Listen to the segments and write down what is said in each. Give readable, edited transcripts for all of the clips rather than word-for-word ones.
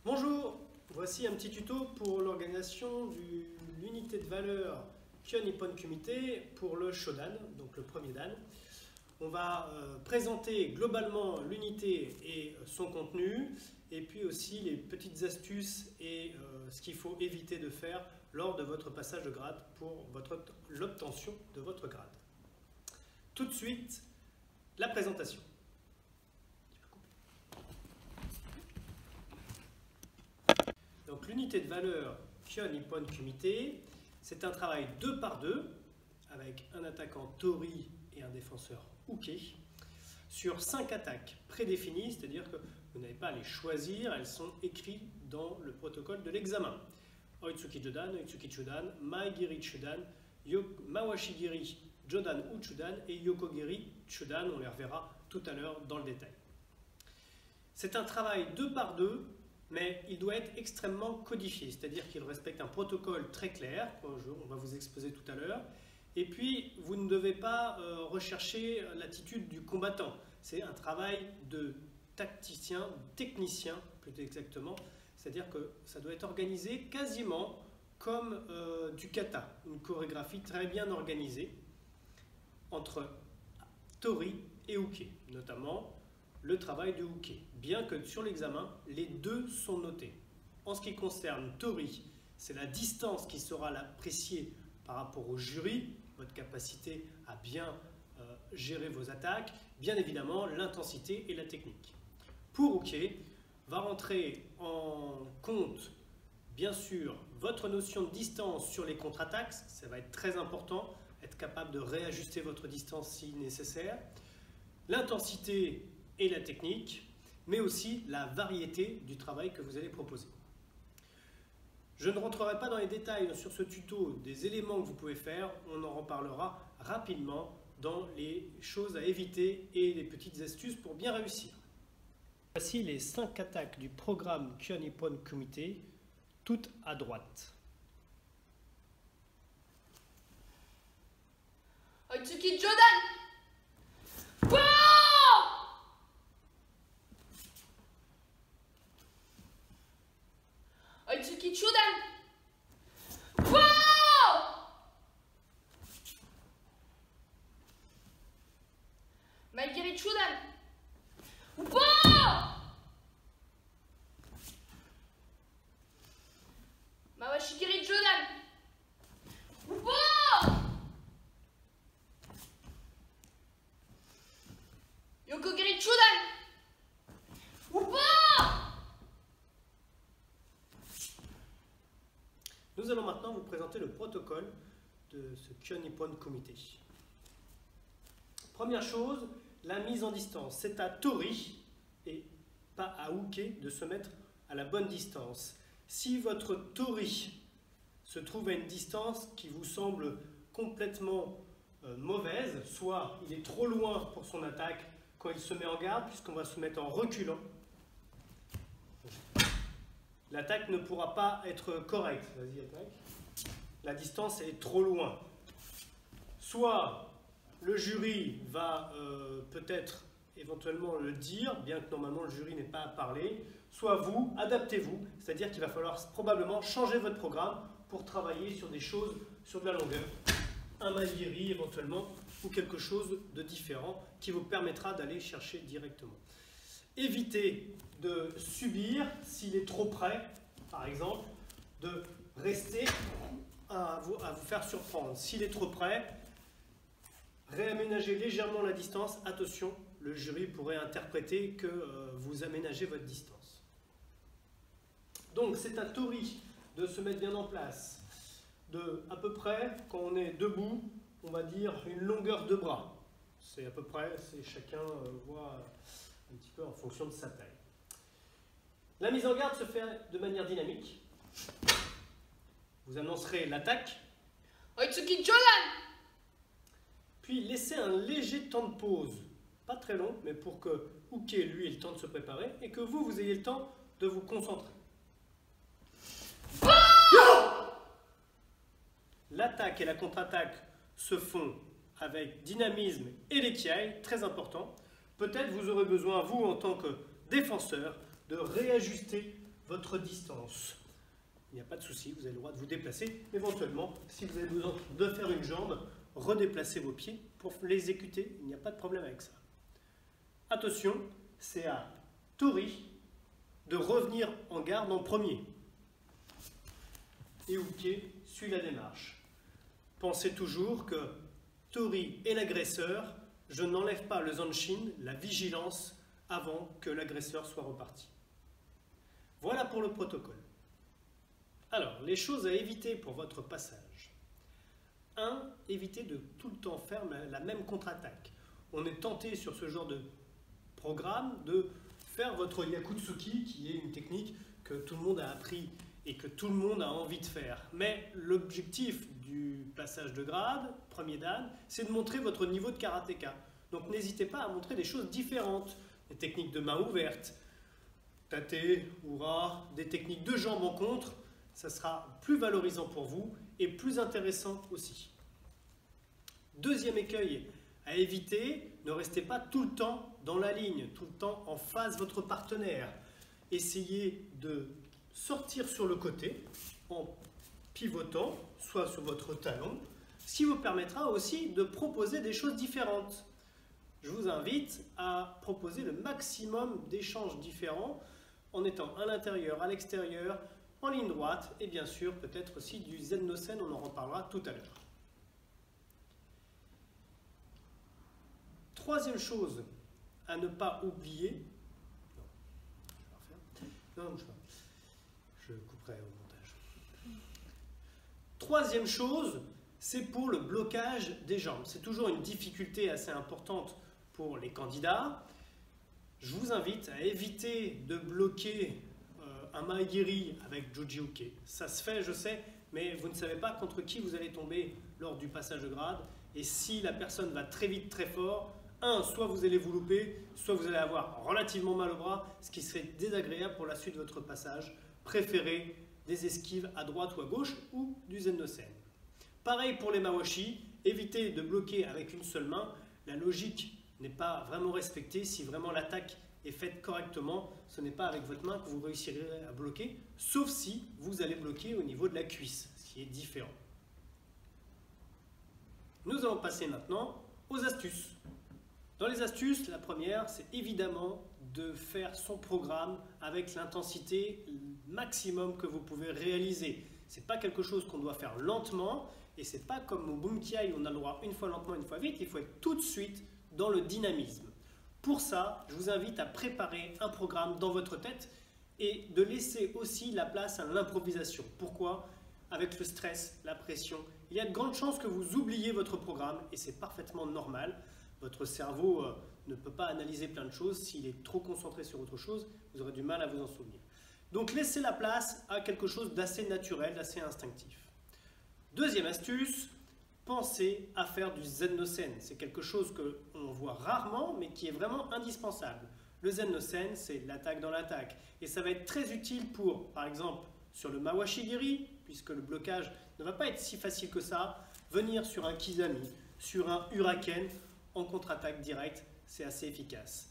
Bonjour, voici un petit tuto pour l'organisation de l'unité de valeur Kyun Nippon Kumite pour le Shodan, donc le premier dan. On va présenter globalement l'unité et son contenu, et puis aussi les petites astuces et ce qu'il faut éviter de faire lors de votre passage de grade pour l'obtention de votre grade. Tout de suite, la présentation. Donc l'unité de valeur Kyun Nippon Kumite, c'est un travail 2 par 2 avec un attaquant Tori et un défenseur Uke sur 5 attaques prédéfinies, c'est-à-dire que vous n'avez pas à les choisir, elles sont écrites dans le protocole de l'examen. Oitsuki Jodan, Oitsuki Chudan, Maegiri Chudan, Mawashigiri Jodan ou Chudan et Yokogiri Chudan, on les reverra tout à l'heure dans le détail. C'est un travail 2 par 2, mais il doit être extrêmement codifié, c'est-à-dire qu'il respecte un protocole très clair, on va vous exposer tout à l'heure, et puis vous ne devez pas rechercher l'attitude du combattant. C'est un travail de tacticien, technicien plus exactement, c'est-à-dire que ça doit être organisé quasiment comme du kata, une chorégraphie très bien organisée entre Tori et Uke, notamment le travail de Uke, bien que sur l'examen, les deux sont notés. En ce qui concerne Tori, c'est la distance qui sera appréciée par rapport au jury, votre capacité à bien gérer vos attaques, bien évidemment l'intensité et la technique. Pour Uke, va rentrer en compte, bien sûr, votre notion de distance sur les contre-attaques, ça va être très important, être capable de réajuster votre distance si nécessaire, l'intensité et la technique, mais aussi la variété du travail que vous allez proposer. Je ne rentrerai pas dans les détails sur ce tuto des éléments que vous pouvez faire, on en reparlera rapidement dans les choses à éviter et les petites astuces pour bien réussir. Voici les 5 attaques du programme Kyun Nippon Kumite, toutes à droite. Oitsuki Jodan! Wow! Oitsuki Chudan! Wow! Maegiri Chudan! Wow! Mawashigiri Jodan! Wow! Yokogiri Chudan! Wow! Nous allons maintenant vous présenter le protocole de ce Kyun Nippon Kumite. Première chose, la mise en distance. C'est à Tori et pas à Uke de se mettre à la bonne distance. Si votre Tori se trouve à une distance qui vous semble complètement mauvaise, soit il est trop loin pour son attaque quand il se met en garde, puisqu'on va se mettre en reculant, l'attaque ne pourra pas être correcte. Vas-y, attaque. La distance est trop loin. Soit le jury va peut-être éventuellement le dire, bien que normalement le jury n'ait pas à parler, soit vous, adaptez-vous, c'est-à-dire qu'il va falloir probablement changer votre programme pour travailler sur des choses sur de la longueur. Un maegiri éventuellement, ou quelque chose de différent qui vous permettra d'aller chercher directement. Évitez de subir s'il est trop près, par exemple, de rester à vous faire surprendre. S'il est trop près, réaménagez légèrement la distance. Attention, le jury pourrait interpréter que vous aménagez votre distance. Donc c'est à Tori de se mettre bien en place. De à peu près, quand on est debout, on va dire une longueur de bras. C'est à peu près, chacun voit un petit peu en fonction de sa taille. La mise en garde se fait de manière dynamique. Vous annoncerez l'attaque. Oitsuki Jodan! Puis laissez un léger temps de pause, pas très long, mais pour que Uke, lui, ait le temps de se préparer et que vous ayez le temps de vous concentrer. L'attaque et la contre-attaque se font avec dynamisme et l'équiaille, très important. Peut-être vous aurez besoin, vous, en tant que défenseur, de réajuster votre distance. Il n'y a pas de souci, vous avez le droit de vous déplacer. Éventuellement, si vous avez besoin de faire une jambe, redéplacez vos pieds pour l'exécuter. Il n'y a pas de problème avec ça. Attention, c'est à Tori de revenir en garde en premier. Et Uke suit la démarche. Pensez toujours que Tori est l'agresseur. Je n'enlève pas le zanshin, la vigilance, avant que l'agresseur soit reparti. Voilà pour le protocole. Alors, les choses à éviter pour votre passage. 1. Évitez de tout le temps faire la même contre-attaque. On est tenté sur ce genre de programme de faire votre Yakutsuki, qui est une technique que tout le monde a appris et que tout le monde a envie de faire. Mais l'objectif du passage de grade, premier dan, c'est de montrer votre niveau de karatéka. Donc n'hésitez pas à montrer des choses différentes. Des techniques de main ouverte, tate, ura, des techniques de jambes en contre, ça sera plus valorisant pour vous et plus intéressant aussi. Deuxième écueil à éviter, ne restez pas tout le temps dans la ligne, tout le temps en face de votre partenaire. Essayez de sortir sur le côté en pivotant, soit sur votre talon, ce qui vous permettra aussi de proposer des choses différentes. Je vous invite à proposer le maximum d'échanges différents en étant à l'intérieur, à l'extérieur, en ligne droite et bien sûr peut-être aussi du Zen-no-sen, on en reparlera tout à l'heure. Troisième chose à ne pas oublier, je couperai au montage. Troisième chose, c'est pour le blocage des jambes. C'est toujours une difficulté assez importante pour les candidats. Je vous invite à éviter de bloquer un Maegiri avec Juji-Uke. Ça se fait, je sais, mais vous ne savez pas contre qui vous allez tomber lors du passage de grade. Et si la personne va très vite, très fort, soit vous allez vous louper, soit vous allez avoir relativement mal au bras, ce qui serait désagréable pour la suite de votre passage. Préférez des esquives à droite ou à gauche ou du Zen-no-sen. Pareil pour les Mawashi, évitez de bloquer avec une seule main. La logique n'est pas vraiment respectée. Si vraiment l'attaque est faite correctement, ce n'est pas avec votre main que vous réussirez à bloquer, sauf si vous allez bloquer au niveau de la cuisse, ce qui est différent. Nous allons passer maintenant aux astuces. Dans les astuces, la première, c'est évidemment de faire son programme avec l'intensité maximum que vous pouvez réaliser. Ce n'est pas quelque chose qu'on doit faire lentement, et ce n'est pas comme au Bunkiai où on a le droit une fois lentement, une fois vite, il faut être tout de suite dans le dynamisme. Pour ça, je vous invite à préparer un programme dans votre tête et de laisser aussi la place à l'improvisation. Pourquoi? Avec le stress, la pression, il y a de grandes chances que vous oubliez votre programme et c'est parfaitement normal. Votre cerveau ne peut pas analyser plein de choses. S'il est trop concentré sur autre chose, vous aurez du mal à vous en souvenir. Donc laissez la place à quelque chose d'assez naturel, d'assez instinctif. Deuxième astuce, pensez à faire du Zen-no-sen. C'est quelque chose qu'on voit rarement, mais qui est vraiment indispensable. Le Zen-no-sen, c'est l'attaque dans l'attaque. Et ça va être très utile pour, par exemple, sur le Mawashi-giri, puisque le blocage ne va pas être si facile que ça, venir sur un Kizami, sur un Huraken, en contre-attaque directe, c'est assez efficace.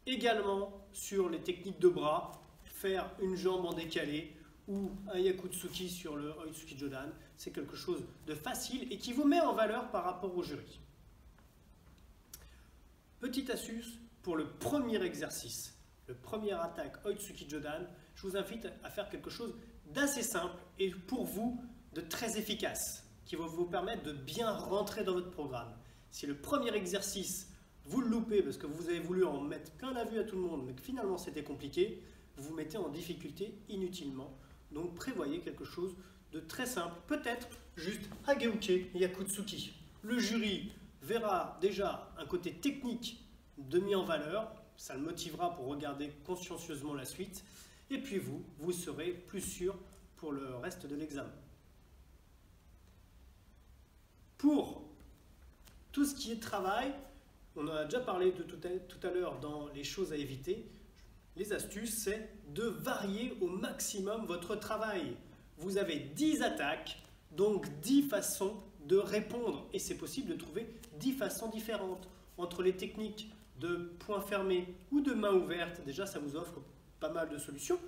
Également, sur les techniques de bras, faire une jambe en décalé, ou un Yakutsuki sur le Oitsuki Jodan, c'est quelque chose de facile et qui vous met en valeur par rapport au jury. Petite astuce pour le premier exercice, le premier attaque Oitsuki Jodan, je vous invite à faire quelque chose d'assez simple et pour vous de très efficace, qui va vous permettre de bien rentrer dans votre programme. Si le premier exercice, vous le loupez parce que vous avez voulu en mettre plein la vue à tout le monde, mais que finalement c'était compliqué, vous vous mettez en difficulté inutilement. Donc prévoyez quelque chose de très simple, peut-être juste Hageuke Yakutsuki. Le jury verra déjà un côté technique de mis en valeur, ça le motivera pour regarder consciencieusement la suite, et puis vous serez plus sûr pour le reste de l'examen. Pour tout ce qui est travail, on en a déjà parlé de tout à l'heure dans les choses à éviter. Les astuces, c'est de varier au maximum votre travail. Vous avez 10 attaques, donc 10 façons de répondre. Et c'est possible de trouver 10 façons différentes. Entre les techniques de poing fermé ou de main ouverte, déjà ça vous offre pas mal de solutions.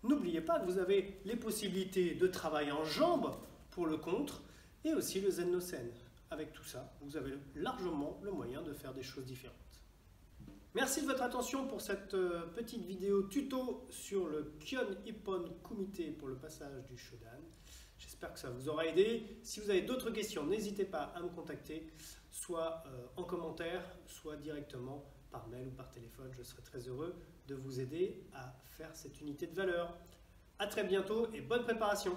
N'oubliez pas que vous avez les possibilités de travail en jambes pour le contre et aussi le Zen no Sen. Avec tout ça, vous avez largement le moyen de faire des choses différentes. Merci de votre attention pour cette petite vidéo tuto sur le Kyon Ippon Kumite pour le passage du Shodan. J'espère que ça vous aura aidé. Si vous avez d'autres questions, n'hésitez pas à me contacter, soit en commentaire, soit directement par mail ou par téléphone. Je serai très heureux de vous aider à faire cette unité de valeur. À très bientôt et bonne préparation!